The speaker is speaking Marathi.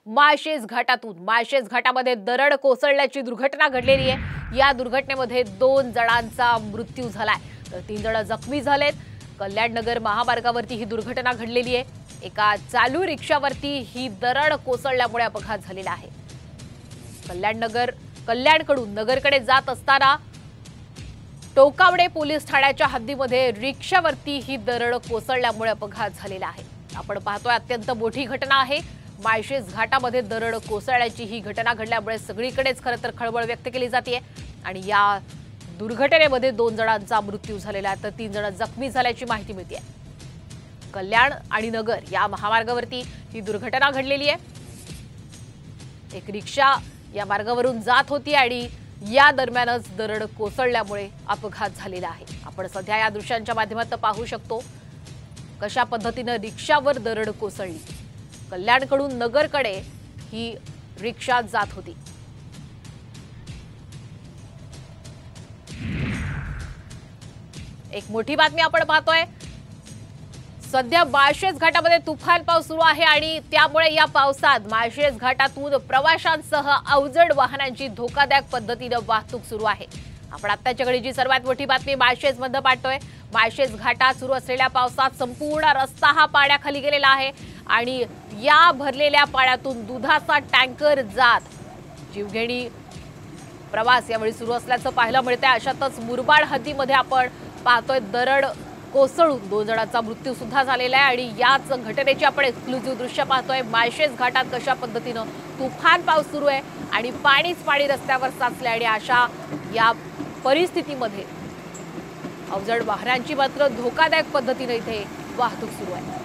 माळशेज घाटामध्ये दरड कोसळल्याची दुर्घटना घडलेली आहे। या दुर्घटनेमध्ये 2 जणांचा मृत्यू झालाय तर 3 जण जखमी झालेत। कल्याण नगर महामार्गावरती ही दुर्घटना घडलेली आहे। एका चालू रिक्षावरती ही दरड कोसळल्यामुळे अपघात झालेला आहे। कल्याणकडून नगरकडे जात असताना टोकावडे पोलीस ठाण्याच्या हद्दीमध्ये रिक्षावरती ही दरड कोसळल्यामुळे अपघात झालेला आहे। आपण पाहतोय अत्यंत मोठी घटना आहे। माळशेज घाटामध्ये दरड कोसळल्याची ही घटना घडल्यामुळे सगळीकडेच खरं तर खळबळ व्यक्त केली जाते आणि या दुर्घटनेमध्ये 2 जणांचा मृत्यू झालेला आहे तर 3 जण जखमी झाल्याची माहिती मिळते। कल्याण आणि नगर या महामार्गावरती ही दुर्घटना घडलेली आहे। एक रिक्षा या मार्गावरून जात होती आणि या दरम्यानच दरड कोसळल्यामुळे अपघात झालेला आहे। आपण सध्या या दृश्यांच्या माध्यमातून पाहू शकतो कशा पद्धतीने रिक्षावर दरड कोसळली। कल्याणकडून नगरकडे ही रिक्षा जात होती। एक मोठी बातमी आपण पाहतोय। सध्या माळशेज घाटामध्ये तुफान पाऊस सुरू आहे आणि त्यामुळे या पावसात माळशेज घाटातून प्रवाशांसह अवजड वाहनांची धोकादायक पद्धतीने वाहतूक सुरू आहे। आपण आत्ताच्या घडीची सर्वात मोठी बातमी माळशेज मध्ये पाहतोय। माळशेज घाटात सुरू असलेल्या पावसात संपूर्ण रस्ता हा पाण्याखाली गेलेला आहे आणि या भरलेल्या पाण्यातून दुधाचा टँकर जात जीवघेणी प्रवास यावेळी सुरू असल्याचं पाहायला मिळतंय। अशातच मुरबाड हद्दीमध्ये आपण पाहतोय दरड कोसळून 2 जणांचा मृत्यू सुद्धा झालेला आहे आणि याच घटनेची आपण एक्सक्लुझिव्ह दृश्य पाहतोय। माळशेज घाटात कशा पद्धतीने तुफान पाऊस सुरू आहे आणि पाणी रस्त्यावर साचले आणि अशा या परिस्थितीमध्ये अवजड वाहनांची मात्र धोकादायक पद्धतीने इथे वाहतूक सुरू आहे।